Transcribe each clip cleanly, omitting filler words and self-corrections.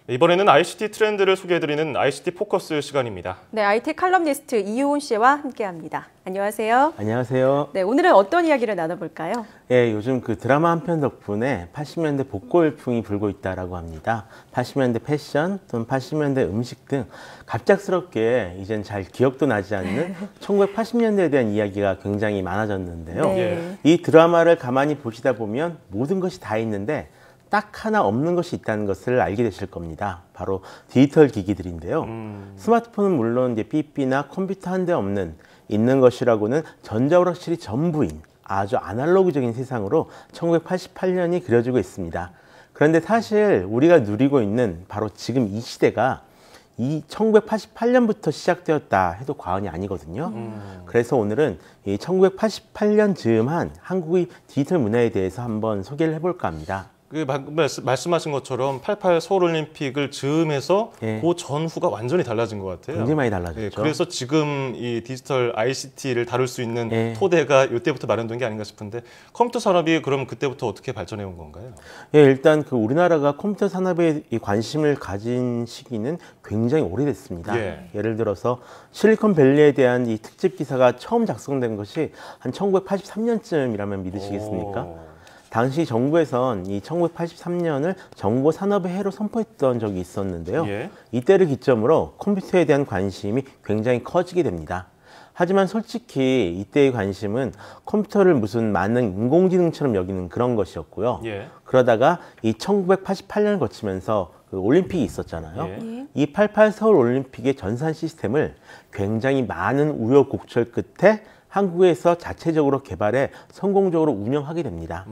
이번에는 ICT 트렌드를 소개해드리는 ICT 포커스 시간입니다. 네, IT 칼럼니스트 이효은 씨와 함께합니다. 안녕하세요. 안녕하세요. 네, 오늘은 어떤 이야기를 나눠볼까요? 예, 요즘 그 드라마 한 편 덕분에 80년대 복고 열풍이 불고 있다라고 합니다. 80년대 패션 또는 80년대 음식 등 갑작스럽게 이젠 잘 기억도 나지 않는 1980년대에 대한 이야기가 굉장히 많아졌는데요. 네. 이 드라마를 가만히 보시다 보면 모든 것이 다 있는데 딱 하나 없는 것이 있다는 것을 알게 되실 겁니다. 바로 디지털 기기들인데요. 스마트폰은 물론 이제 삐삐나 컴퓨터 한 대 없는 있는 것이라고는 전자오락실이 전부인 아주 아날로그적인 세상으로 1988년이 그려지고 있습니다. 그런데 사실 우리가 누리고 있는 바로 지금 이 시대가 이 1988년부터 시작되었다 해도 과언이 아니거든요. 그래서 오늘은 이 1988년 즈음한 한국의 디지털 문화에 대해서 한번 소개를 해볼까 합니다. 말씀하신 것처럼 88 서울올림픽을 즈음해서 예. 그 전후가 완전히 달라진 것 같아요. 굉장히 많이 달라졌죠. 예, 그래서 지금 이 디지털 ICT를 다룰 수 있는 예. 토대가 이때부터 마련된 게 아닌가 싶은데 컴퓨터 산업이 그럼 그때부터 어떻게 발전해 온 건가요? 예, 일단 그 우리나라가 컴퓨터 산업에 이 관심을 가진 시기는 굉장히 오래됐습니다. 예. 예를 들어서 실리콘밸리에 대한 이 특집 기사가 처음 작성된 것이 한 1983년쯤이라면 믿으시겠습니까? 오. 당시 정부에선 이 1983년을 정보 산업의 해로 선포했던 적이 있었는데요. 예. 이때를 기점으로 컴퓨터에 대한 관심이 굉장히 커지게 됩니다. 하지만 솔직히 이때의 관심은 컴퓨터를 무슨 만능 인공지능처럼 여기는 그런 것이었고요. 예. 그러다가 이 1988년을 거치면서 그 올림픽이 있었잖아요. 예. 이 88 서울 올림픽의 전산 시스템을 굉장히 많은 우여곡절 끝에 한국에서 자체적으로 개발해 성공적으로 운영하게 됩니다.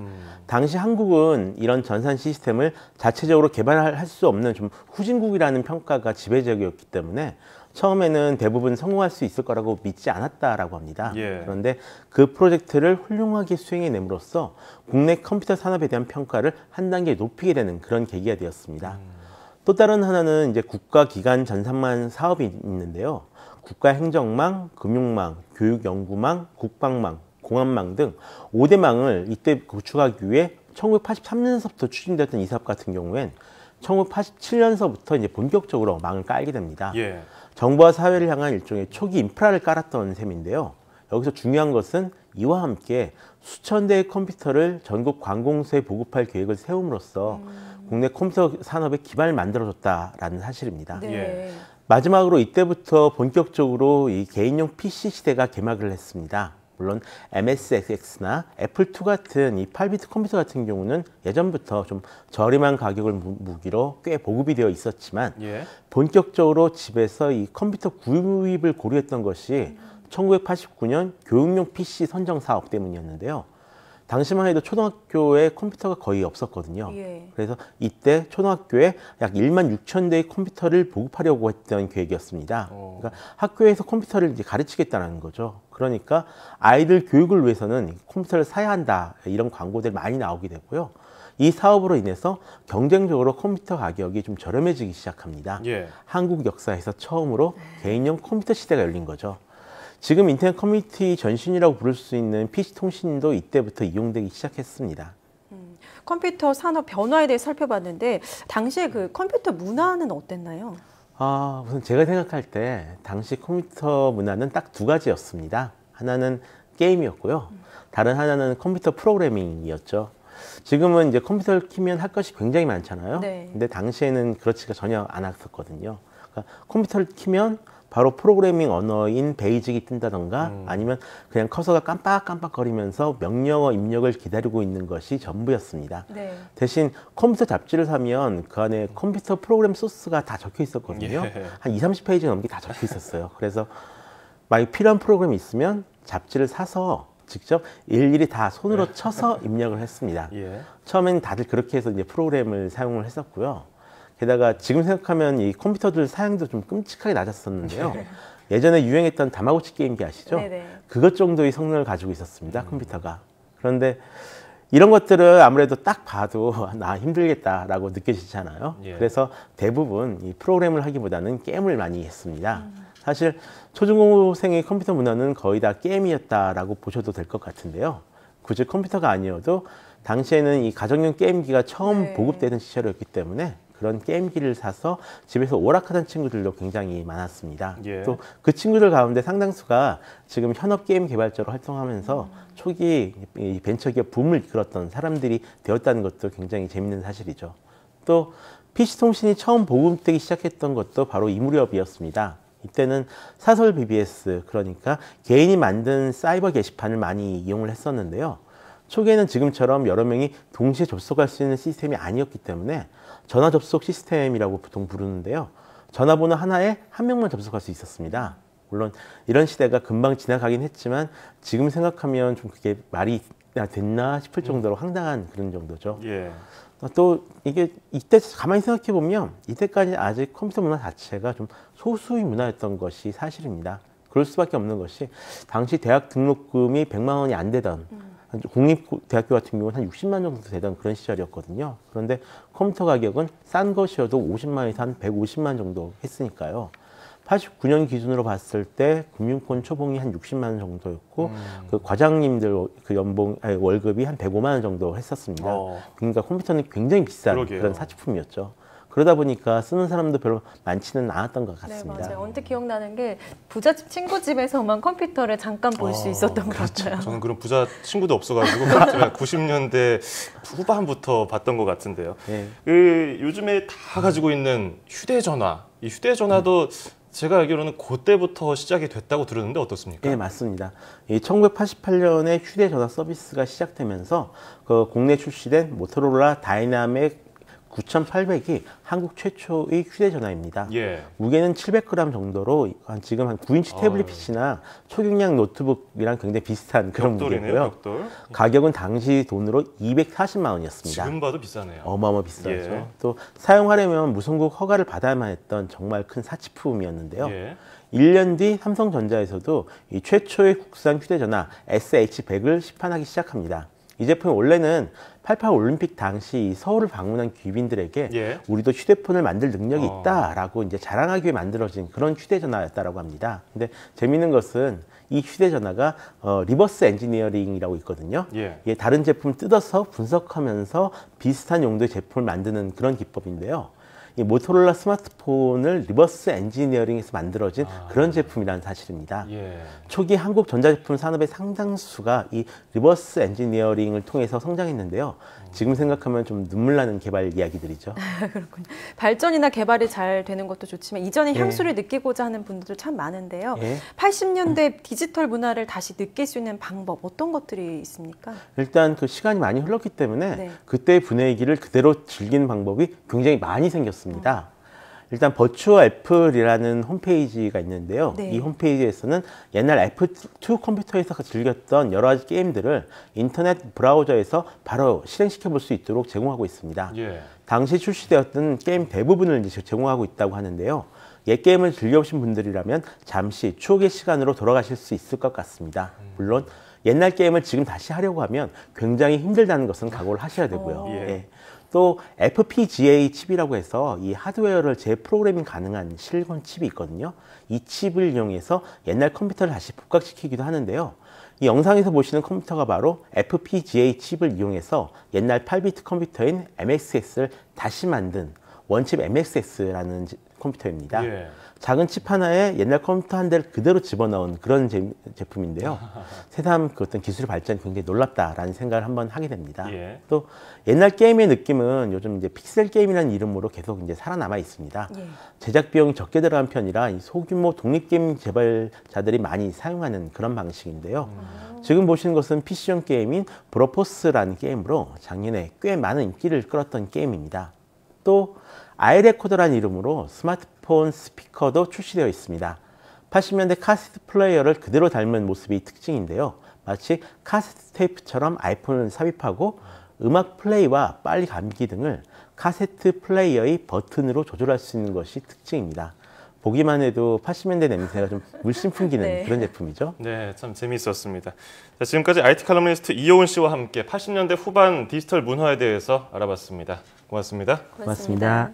당시 한국은 이런 전산 시스템을 자체적으로 개발할 수 없는 좀 후진국이라는 평가가 지배적이었기 때문에 처음에는 대부분 성공할 수 있을 거라고 믿지 않았다라고 합니다. 예. 그런데 그 프로젝트를 훌륭하게 수행해냄으로써 국내 컴퓨터 산업에 대한 평가를 한 단계 높이게 되는 그런 계기가 되었습니다. 또 다른 하나는 이제 국가기관 전산망 사업이 있는데요. 국가행정망, 금융망, 교육연구망, 국방망, 공안망 등 5대 망을 이때 구축하기 위해 1983년서부터 추진되었던 이 사업 같은 경우엔 1987년서부터 이제 본격적으로 망을 깔게 됩니다. 예. 정부와 사회를 향한 일종의 초기 인프라를 깔았던 셈인데요. 여기서 중요한 것은 이와 함께 수천 대의 컴퓨터를 전국 관공서에 보급할 계획을 세움으로써 국내 컴퓨터 산업의 기반을 만들어줬다라는 사실입니다. 네. 예. 마지막으로 이때부터 본격적으로 이 개인용 PC 시대가 개막을 했습니다. 물론 MSX나 애플2 같은 이 8비트 컴퓨터 같은 경우는 예전부터 좀 저렴한 가격을 무기로 꽤 보급이 되어 있었지만 예. 본격적으로 집에서 이 컴퓨터 구입을 고려했던 것이 1989년 교육용 PC 선정 사업 때문이었는데요. 당시만 해도 초등학교에 컴퓨터가 거의 없었거든요. 예. 그래서 이때 초등학교에 약 1만 6천 대의 컴퓨터를 보급하려고 했던 계획이었습니다. 그러니까 학교에서 컴퓨터를 이제 가르치겠다는 거죠. 그러니까 아이들 교육을 위해서는 컴퓨터를 사야 한다, 이런 광고들이 많이 나오게 되고요. 이 사업으로 인해서 경쟁적으로 컴퓨터 가격이 좀 저렴해지기 시작합니다. 예. 한국 역사에서 처음으로 개인용 컴퓨터 시대가 열린 거죠. 지금 인터넷 커뮤니티 전신이라고 부를 수 있는 PC 통신도 이때부터 이용되기 시작했습니다. 컴퓨터 산업 변화에 대해 살펴봤는데 당시에 그 컴퓨터 문화는 어땠나요? 우선 제가 생각할 때 당시 컴퓨터 문화는 딱 두 가지였습니다. 하나는 게임이었고요. 다른 하나는 컴퓨터 프로그래밍이었죠. 지금은 이제 컴퓨터를 키면 할 것이 굉장히 많잖아요. 네. 근데 당시에는 그렇지가 전혀 않았었거든요. 그러니까 컴퓨터를 키면 바로 프로그래밍 언어인 베이직이 뜬다던가 아니면 그냥 커서가 깜빡깜빡거리면서 명령어 입력을 기다리고 있는 것이 전부였습니다. 네. 대신 컴퓨터 잡지를 사면 그 안에 컴퓨터 프로그램 소스가 다 적혀 있었거든요. 예. 한 20, 30페이지 넘게 다 적혀 있었어요. 그래서 만약 필요한 프로그램이 있으면 잡지를 사서 직접 일일이 다 손으로 쳐서 입력을 했습니다. 예. 처음엔 다들 그렇게 해서 이제 프로그램을 사용을 했었고요. 게다가 지금 생각하면 이 컴퓨터들 사양도 좀 끔찍하게 낮았었는데요. 예전에 유행했던 다마고치 게임기 아시죠? 네네. 그것 정도의 성능을 가지고 있었습니다, 컴퓨터가. 그런데 이런 것들을 아무래도 딱 봐도 나 힘들겠다라고 느껴지잖아요. 예. 그래서 대부분 이 프로그램을 하기보다는 게임을 많이 했습니다. 사실 초중고생의 컴퓨터 문화는 거의 다 게임이었다라고 보셔도 될 것 같은데요. 굳이 컴퓨터가 아니어도 당시에는 이 가정용 게임기가 처음 네. 보급되는 시절이었기 때문에 그런 게임기를 사서 집에서 오락하던 친구들도 굉장히 많았습니다. 예. 또 그 친구들 가운데 상당수가 지금 현업 게임 개발자로 활동하면서 초기 이 벤처기업 붐을 이끌었던 사람들이 되었다는 것도 굉장히 재밌는 사실이죠. 또 PC통신이 처음 보급되기 시작했던 것도 바로 이 무렵이었습니다. 이때는 사설 BBS, 그러니까 개인이 만든 사이버 게시판을 많이 이용을 했었는데요. 초기에는 지금처럼 여러 명이 동시에 접속할 수 있는 시스템이 아니었기 때문에 전화 접속 시스템이라고 보통 부르는데요. 전화번호 하나에 한 명만 접속할 수 있었습니다. 물론 이런 시대가 금방 지나가긴 했지만 지금 생각하면 좀 그게 말이 됐나 싶을 정도로 황당한 그런 정도죠. 예. 또 이게 이때 가만히 생각해 보면 이때까지 아직 컴퓨터 문화 자체가 좀 소수의 문화였던 것이 사실입니다. 그럴 수밖에 없는 것이 당시 대학 등록금이 100만 원이 안 되던 공립대학교 같은 경우는 한 60만 정도 되던 그런 시절이었거든요. 그런데 컴퓨터 가격은 싼 것이어도 50만 원에서 한 150만 정도 했으니까요. 89년 기준으로 봤을 때 금융권 초봉이 한 60만 원 정도였고 그 과장님들 그 월급이 한 105만 원 정도 했었습니다. 그러니까 컴퓨터는 굉장히 비싼 그러게요. 그런 사치품이었죠. 그러다 보니까 쓰는 사람도 별로 많지는 않았던 것 네, 같습니다. 맞아요. 언뜻 기억나는 게 부잣집 친구 집에서만 컴퓨터를 잠깐 볼 수 있었던 것 같아요. 저는 그런 부자 친구도 없어가지고 90년대 후반부터 봤던 것 같은데요. 네. 요즘에 다 가지고 있는 휴대전화, 이 휴대전화도 제가 알기로는 그때부터 시작이 됐다고 들었는데 어떻습니까? 네, 맞습니다. 1988년에 휴대전화 서비스가 시작되면서 그 국내 출시된 모토로라 다이나믹 9800이 한국 최초의 휴대전화입니다. 예. 무게는 700g 정도로 지금 한 9인치 태블릿 PC나 초경량 노트북이랑 굉장히 비슷한 그런 무게고요. 벽돌. 가격은 당시 돈으로 240만 원이었습니다. 지금 봐도 비싸네요. 어마어마 비싸죠. 예. 또 사용하려면 무선국 허가를 받아야만 했던 정말 큰 사치품이었는데요. 예. 1년 뒤 삼성전자에서도 이 최초의 국산 휴대전화 SH100을 시판하기 시작합니다. 이 제품이 원래는 88 올림픽 당시 서울을 방문한 귀빈들에게 예. 우리도 휴대폰을 만들 능력이 있다라고 이제 자랑하기 위해 만들어진 그런 휴대전화였다라고 합니다. 근데 재미있는 것은 이 휴대전화가 리버스 엔지니어링이라고 있거든요. 예. 이게 다른 제품 뜯어서 분석하면서 비슷한 용도의 제품을 만드는 그런 기법인데요. 이 모토로라 스마트폰을 리버스 엔지니어링에서 만들어진 그런 제품이라는 사실입니다. 예. 초기 한국 전자제품 산업의 상당수가 이 리버스 엔지니어링을 통해서 성장했는데요. 지금 생각하면 좀 눈물 나는 개발 이야기들이죠. 그렇군요. 발전이나 개발이 잘 되는 것도 좋지만 이전의 향수를 느끼고자 하는 분들도 참 많은데요. 80년대 디지털 문화를 다시 느낄 수 있는 방법 어떤 것들이 있습니까? 일단 그 시간이 많이 흘렀기 때문에 네. 그때의 분위기를 그대로 즐기는 방법이 굉장히 많이 생겼습니다. 일단 버추어 애플이라는 홈페이지가 있는데요. 네. 이 홈페이지에서는 옛날 애플2 컴퓨터에서 즐겼던 여러 가지 게임들을 인터넷 브라우저에서 바로 실행시켜 볼 수 있도록 제공하고 있습니다. 예. 당시 출시되었던 게임 대부분을 이제 제공하고 있다고 하는데요. 옛 게임을 즐겨보신 분들이라면 잠시 추억의 시간으로 돌아가실 수 있을 것 같습니다. 물론 옛날 게임을 지금 다시 하려고 하면 굉장히 힘들다는 것은 각오를 하셔야 되고요. 예. 예. 또 FPGA 칩이라고 해서 이 하드웨어를 재프로그래밍 가능한 실리콘 칩이 있거든요. 이 칩을 이용해서 옛날 컴퓨터를 다시 복각시키기도 하는데요. 이 영상에서 보시는 컴퓨터가 바로 FPGA 칩을 이용해서 옛날 8비트 컴퓨터인 MXS를 다시 만든 원칩 MXS라는 컴퓨터입니다. 예. 작은 칩 하나에 옛날 컴퓨터 한 대를 그대로 집어넣은 그런 제품인데요. 새삼 그 어떤 기술의 발전이 굉장히 놀랍다라는 생각을 한번 하게 됩니다. 예. 또 옛날 게임의 느낌은 요즘 이제 픽셀 게임이라는 이름으로 계속 이제 살아남아 있습니다. 예. 제작 비용이 적게 들어간 편이라 이 소규모 독립 게임 개발자들이 많이 사용하는 그런 방식인데요. 지금 보시는 것은 PC용 게임인 브로포스라는 게임으로 작년에 꽤 많은 인기를 끌었던 게임입니다. 또 아이레코더라는 이름으로 스마트폰 스피커도 출시되어 있습니다. 80년대 카세트 플레이어를 그대로 닮은 모습이 특징인데요. 마치 카세트 테이프처럼 아이폰을 삽입하고 음악 플레이와 빨리 감기 등을 카세트 플레이어의 버튼으로 조절할 수 있는 것이 특징입니다. 보기만 해도 80년대 냄새가 좀 물씬 풍기는 네. 그런 제품이죠. 네, 참 재미있었습니다. 자, 지금까지 IT 칼럼니스트 이효은 씨와 함께 80년대 후반 디지털 문화에 대해서 알아봤습니다. 고맙습니다. 고맙습니다.